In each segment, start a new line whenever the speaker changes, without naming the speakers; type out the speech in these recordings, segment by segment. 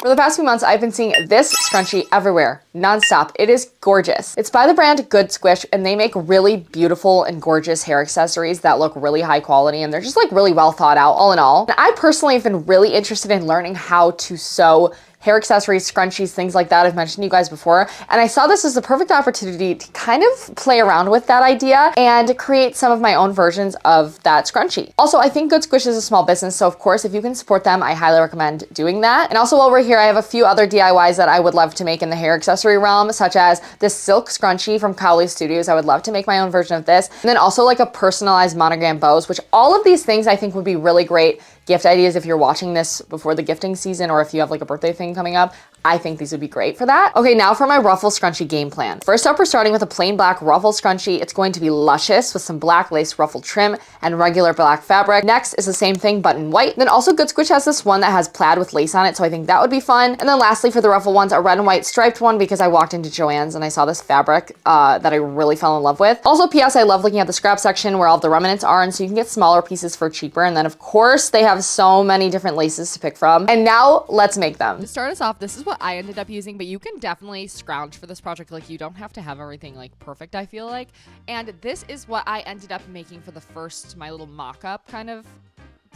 For the past few months, I've been seeing this scrunchie everywhere, nonstop. It is gorgeous. It's by the brand Good Squish, and they make really beautiful and gorgeous hair accessories that look really high quality, and they're just like really well thought out, all in all. And I personally have been really interested in learning how to sew hair accessories, scrunchies, things like that. I've mentioned to you guys before. And I saw this as the perfect opportunity to kind of play around with that idea and create some of my own versions of that scrunchie. Also, I think Good Squish is a small business, so of course, if you can support them, I highly recommend doing that. And also while we're here, I have a few other DIYs that I would love to make in the hair accessory realm, such as this silk scrunchie from Cowley Studios. I would love to make my own version of this. And then also like a personalized monogram bows, which all of these things I think would be really great gift ideas if you're watching this before the gifting season or if you have like a birthday thing coming up. I think these would be great for that. Okay, now for my ruffle scrunchie game plan. First up, we're starting with a plain black ruffle scrunchie. It's going to be luscious with some black lace ruffle trim and regular black fabric. Next is the same thing, but in white. Then also Good Squish has this one that has plaid with lace on it, so I think that would be fun. And then lastly, for the ruffle ones, a red and white striped one because I walked into Joann's and I saw this fabric that I really fell in love with. Also, P.S. I love looking at the scrap section where all the remnants are, and so you can get smaller pieces for cheaper. And then of course, they have so many different laces to pick from. And now let's make them.
To start us off, this is what I ended up using, but you can definitely scrounge for this project. Like, you don't have to have everything like perfect, I feel like. And this is what I ended up making for the first, my little mock-up kind of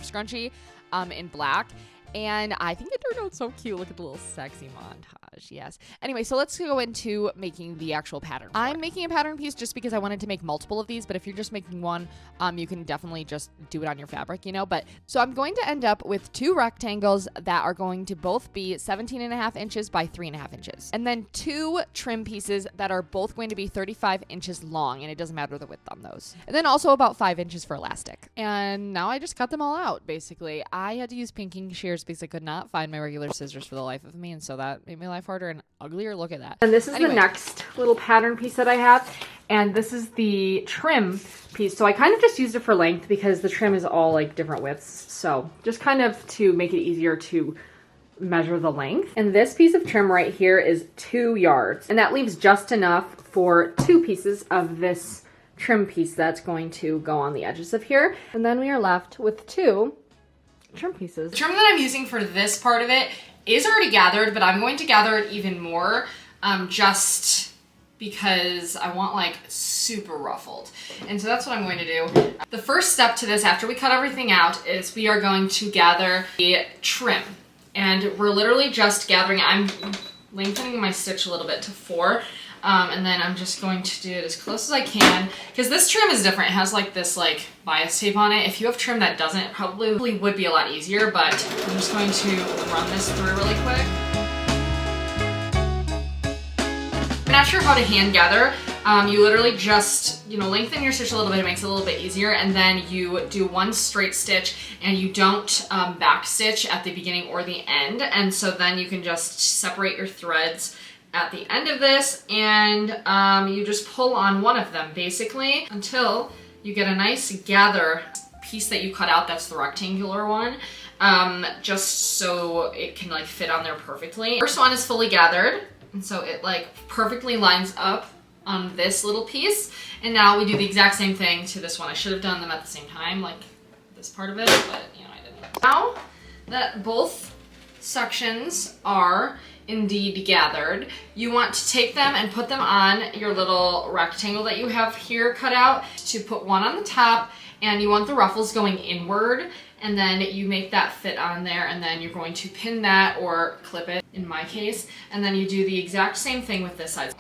scrunchie in black. And I think it turned out so cute. Look at the little sexy montage. Yes. Anyway, so let's go into making the actual pattern. I'm making a pattern piece just because I wanted to make multiple of these, but if you're just making one, you can definitely just do it on your fabric, you know. But so I'm going to end up with two rectangles that are going to both be 17.5 inches by 3.5 inches. And then two trim pieces that are both going to be 35 inches long, and it doesn't matter the width on those. And then also about 5 inches for elastic. And now I just cut them all out, basically. I had to use pinking shears because I could not find my regular scissors for the life of me, and so that made my life harder and uglier. Look at that.
And this is the next little pattern piece that I have, and this is the trim piece. So I kind of just used it for length because the trim is all like different widths, so just kind of to make it easier to measure the length. And this piece of trim right here is 2 yards, and that leaves just enough for 2 pieces of this trim piece that's going to go on the edges of here. And then we are left with 2 trim pieces. The trim that I'm using for this part of it is already gathered, but I'm going to gather it even more just because I want like super ruffled. And so that's what I'm going to do. The first step to this after we cut everything out is we are going to gather the trim. And we're literally just gathering, I'm lengthening my stitch a little bit to 4. And then I'm just going to do it as close as I can because this trim is different. It has like this like bias tape on it. If you have trim that doesn't, it probably would be a lot easier, but I'm just going to run this through really quick. I'm not sure how to hand gather. You literally just, you know, lengthen your stitch a little bit. It makes it a little bit easier. And then you do one straight stitch and you don't back stitch at the beginning or the end. And so then you can just separate your threads at the end of this, and you just pull on one of them basically until you get a nice gather piece that you cut out. That's the rectangular one, just so it can like fit on there perfectly. First one is fully gathered, and so it like perfectly lines up on this little piece. And now we do the exact same thing to this one. I should have done them at the same time, like this part of it, but you know, I didn't. Now that both sections are indeed gathered, you want to take them and put them on your little rectangle that you have here cut out. To put one on the top, and you want the ruffles going inward, and then you make that fit on there, and then you're going to pin that or clip it in my case, and then you do the exact same thing with this side.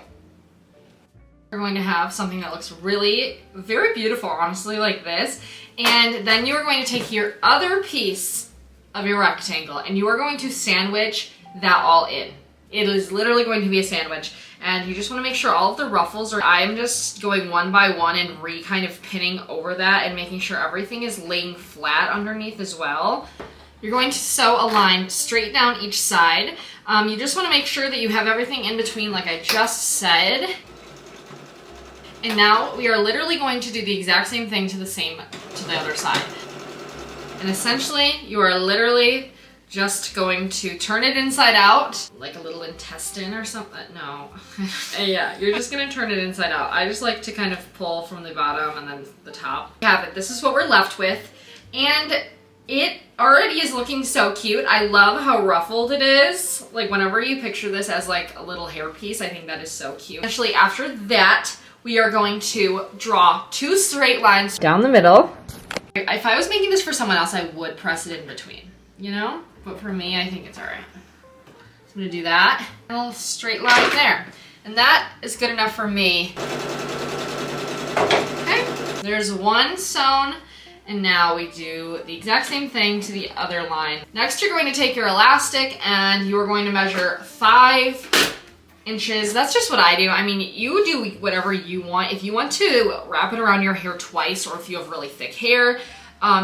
You're going to have something that looks really very beautiful, honestly, like this. And then you are going to take your other piece of your rectangle and you are going to sandwich that all in. It is literally going to be a sandwich, and you just want to make sure all of the ruffles are, I'm just going one by one and kind of pinning over that and making sure everything is laying flat underneath as well. You're going to sew a line straight down each side. You just want to make sure that you have everything in between like I just said. And now we are literally going to do the exact same thing to the other side. And essentially you are literally just going to turn it inside out, like a little intestine or something. No. Yeah, you're just gonna turn it inside out. I just like to kind of pull from the bottom and then the top. Have it. This is what we're left with. And It already is looking so cute. I love how ruffled it is. Like whenever you picture this as like a little hair piece, I think that is so cute. Actually, after that, we are going to draw 2 straight lines down the middle. If I was making this for someone else, I would press it in between, you know? But for me, I think it's all right. So I'm gonna do that. A little straight line there. And that is good enough for me. Okay, there's 1 sewn. And now we do the exact same thing to the other line. Next, you're going to take your elastic and you're going to measure 5 inches. That's just what I do. I mean, you do whatever you want. If you want to wrap it around your hair twice, or if you have really thick hair,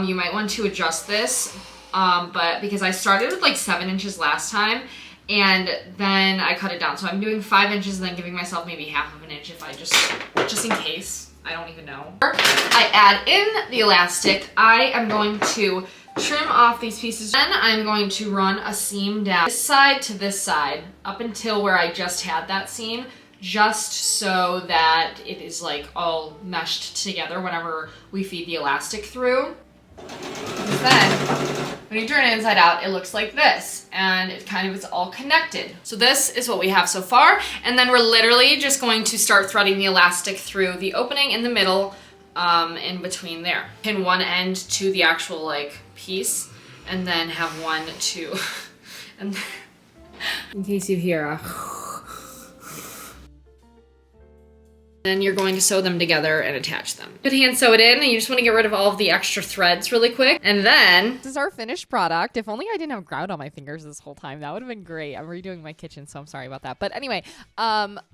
you might want to adjust this. But because I started with like 7 inches last time, and then I cut it down. So I'm doing 5 inches and then giving myself maybe half of an inch if I just in case. I don't even know. I add in the elastic. I am going to trim off these pieces. Then I'm going to run a seam down this side to this side up until where I just had that seam, just so that it is like all meshed together whenever we feed the elastic through. Because then when you turn it inside out, it looks like this, and it kind of is all connected. So this is what we have so far, and then we're literally just going to start threading the elastic through the opening in the middle, in between there. Pin one end to the actual like piece, and then have one to, and in case you hear a then you're going to sew them together and attach them. Good hand sew it in, and you just want to get rid of all of the extra threads really quick. And then
this is our finished product. If only I didn't have grout on my fingers this whole time. That would have been great. I'm redoing my kitchen, so I'm sorry about that. But anyway,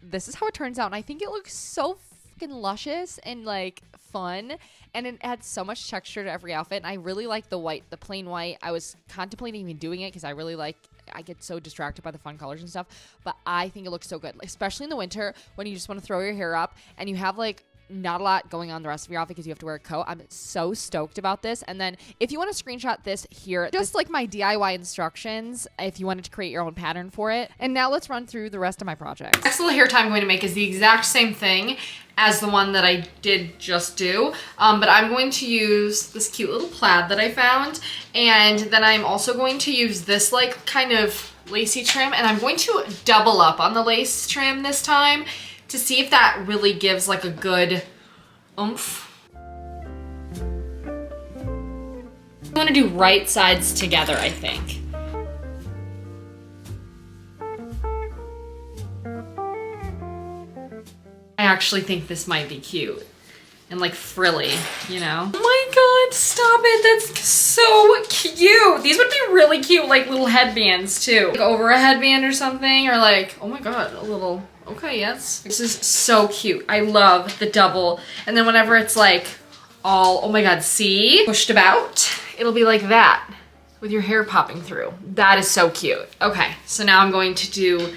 this is how it turns out, and I think it looks so fucking luscious and like fun, and it adds so much texture to every outfit. And I really like the white, the plain white. I was contemplating even doing it because I get so distracted by the fun colors and stuff, but I think it looks so good, especially in the winter when you just want to throw your hair up and you have like not a lot going on the rest of your outfit because you have to wear a coat. I'm so stoked about this. And then if you want to screenshot this here, just like my DIY instructions, if you wanted to create your own pattern for it. And now let's run through the rest of my projects.
Next little hair tie I'm going to make is the exact same thing as the one that I did just do, but I'm going to use this cute little plaid that I found, and then I'm also going to use this like kind of lacy trim, and I'm going to double up on the lace trim this time to see if that really gives like a good oomph. I want to do right sides together, I think. I actually think this might be cute and like frilly, you know? Oh my god, stop it, that's so cute. These would be really cute, like little headbands too. Like over a headband or something, or like, oh my god, a little, okay, yes. This is so cute. I love the double. And then whenever it's like all, oh my god, see? Pushed about, it'll be like that with your hair popping through. That is so cute. Okay, so now I'm going to do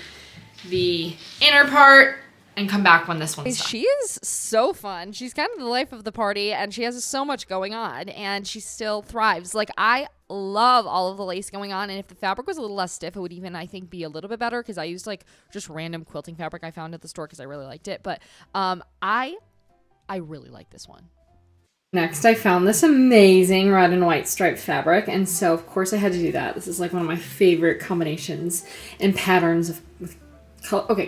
the inner part and come back when this one's done.
She is so fun. She's kind of the life of the party, and she has so much going on, and she still thrives. Like, I love all of the lace going on, and if the fabric was a little less stiff, it would even, I think, be a little bit better, because I used like just random quilting fabric I found at the store because I really liked it. But I really like this one.
Next, I found this amazing red and white striped fabric, and so of course I had to do that. This is like one of my favorite combinations and patterns with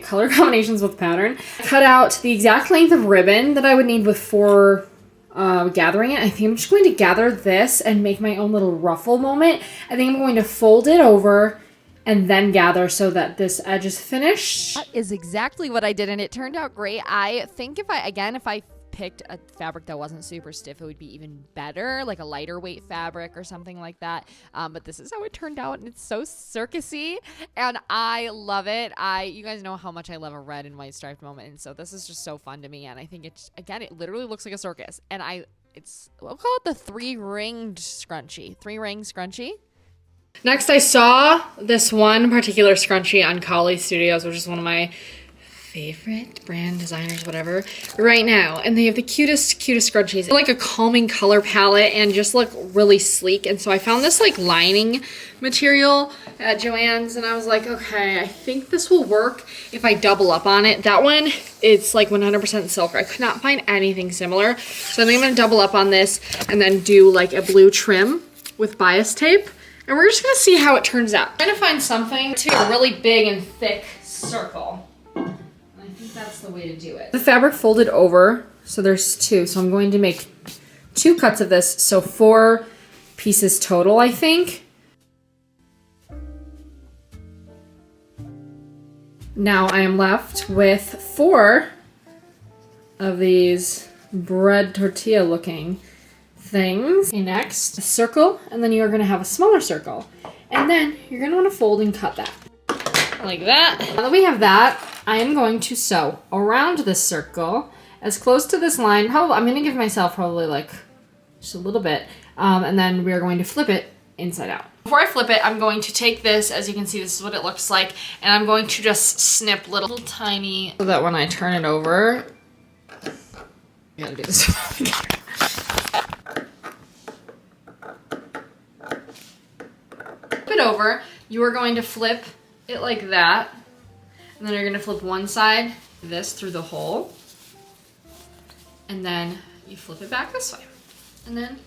color combinations with pattern. Cut out the exact length of ribbon that I would need for gathering it. I think I'm just going to gather this and make my own little ruffle moment. I think I'm going to fold it over and then gather so that this edge is finished.
That is exactly what I did, and it turned out great. I think if I picked a fabric that wasn't super stiff, it would be even better, like a lighter weight fabric or something like that. But this is how it turned out, and it's so circusy, and I love it. You guys know how much I love a red and white striped moment, and so this is just so fun to me. And I think it literally looks like a circus. And we'll call it the 3-ringed scrunchie. 3-ring scrunchie. Next, I saw this one particular scrunchie on Collie Studios, which is one of my favorite brand designers, whatever, right now, and they have the cutest scrunchies. They're like a calming color palette and just look really sleek. And so I found this like lining material at Joann's, and I was like, okay, I think this will work if I double up on it. That one, it's like 100% silk. I could not find anything similar, so I think I'm gonna double up on this and then do like a blue trim
with bias tape, and we're just gonna see how it turns out. I'm trying to find something to be a really big and thick circle. And I think that's the way to do it. The fabric folded over, so there's 2. So I'm going to make 2 cuts of this, so 4 pieces total, I think. Now I am left with 4 of these bread tortilla looking things. Okay, next, a circle, and then you are gonna have a smaller circle. And then you're gonna wanna fold and cut that. Like that. Now that we have that, I am going to sew around this circle as close to this line. Probably, I'm gonna give myself probably like just a little bit. And then we are going to flip it inside out. Before I flip it, I'm going to take this, as you can see, this is what it looks like, and I'm going to just snip little tiny, so that when I turn it over, I gotta do this. Flip it over, you are going to flip it like that, and then you're gonna flip one side, this through the hole, and then you flip it back this way, and then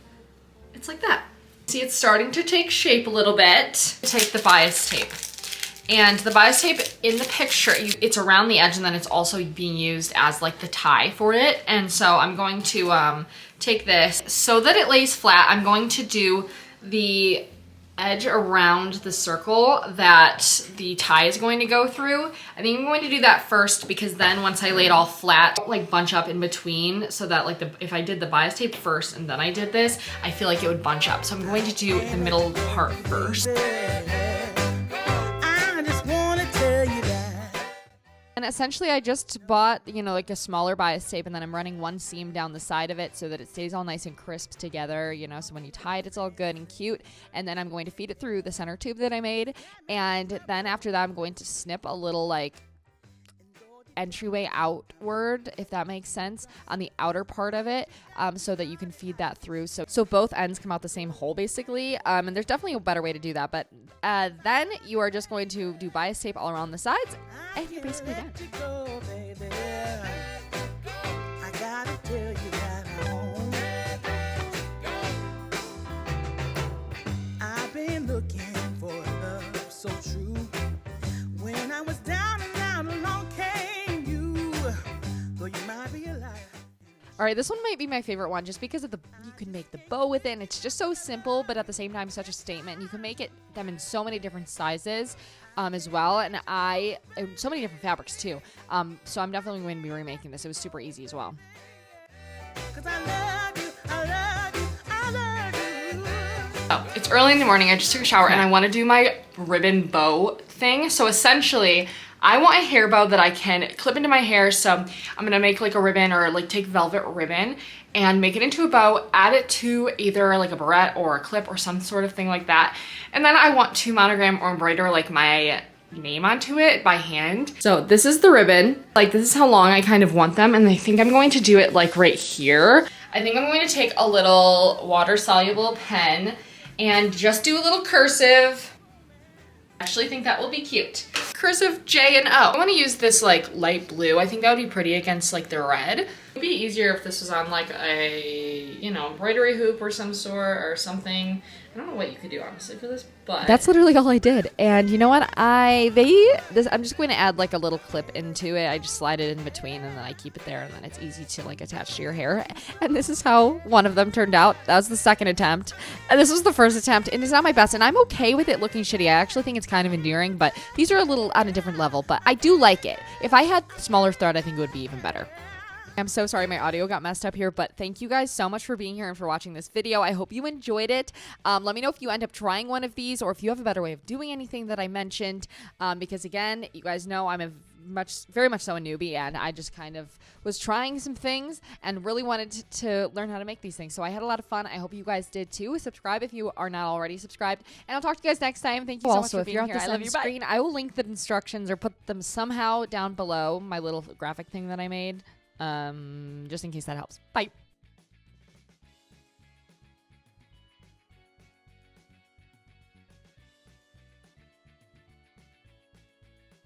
it's like that. See, it's starting to take shape a little bit. Take the bias tape. And the bias tape in the picture, it's around the edge, and then it's also being used as like the tie for it. And so I'm going to take this so that it lays flat. I'm going to do the edge around the circle that the tie is going to go through. I think I'm going to do that first, because then once I lay it all flat, like bunch up in between, so that like if I did the bias tape first and then I did this, I feel like it would bunch up. So I'm going to do the middle part first.
And essentially I just bought, you know, like a smaller bias tape, and then I'm running one seam down the side of it so that it stays all nice and crisp together, you know, so when you tie it, it's all good and cute. And then I'm going to feed it through the center tube that I made. And then after that, I'm going to snip a little like entryway outward, if that makes sense, on the outer part of it, so that you can feed that through. So both ends come out the same hole basically. And there's definitely a better way to do that, but then you are just going to do bias tape all around the sides, and you're basically done. I've been looking for love so true. When I was down and out, along came you. Though you might be alive. All right, this one might be my favorite one, just because of you can make the bow with it, and it's just so simple, but at the same time such a statement. You can make them in so many different sizes as well, and so many different fabrics too. So I'm definitely going to be remaking this. It was super easy as well. 'Cause I love you, I love you, I love you.
Oh, it's early in the morning. I just took a shower and I want to do my ribbon bow thing. So essentially, I want a hair bow that I can clip into my hair. So I'm gonna make like a ribbon, or like take velvet ribbon and make it into a bow, add it to either like a barrette or a clip or some sort of thing like that. And then I want to monogram or embroider like my name onto it by hand. So this is the ribbon. Like, this is how long I kind of want them, and I think I'm going to do it like right here. I think I'm going to take a little water-soluble pen and just do a little cursive. I actually think that will be cute. Cursive J and O. I want to use this like light blue. I think that would be pretty against like the red. It would be easier if this was on like a, you know, embroidery hoop or some sort or something. I don't know what you could do honestly for this, but
that's literally all I did. And you know what? I'm just going to add like a little clip into it. I just slide it in between, and then I keep it there, and then it's easy to like attach to your hair. And this is how one of them turned out. That was the second attempt, and this was the first attempt, and it's not my best, and I'm okay with it looking shitty. I actually think it's kind of endearing, but these are a little on a different level, but I do like it. If I had smaller thread, I think it would be even better. I'm so sorry my audio got messed up here, but thank you guys so much for being here and for watching this video. I hope you enjoyed it. Let me know if you end up trying one of these, or if you have a better way of doing anything that I mentioned, because again, you guys know I'm very much so a newbie, and I just kind of was trying some things and really wanted to learn how to make these things. So I had a lot of fun. I hope you guys did too. Subscribe if you are not already subscribed, and I'll talk to you guys next time. Thank you so much for being here. I love you. Screen, I will link the instructions or put them somehow down below, my little graphic thing that I made, just in case that helps. Bye.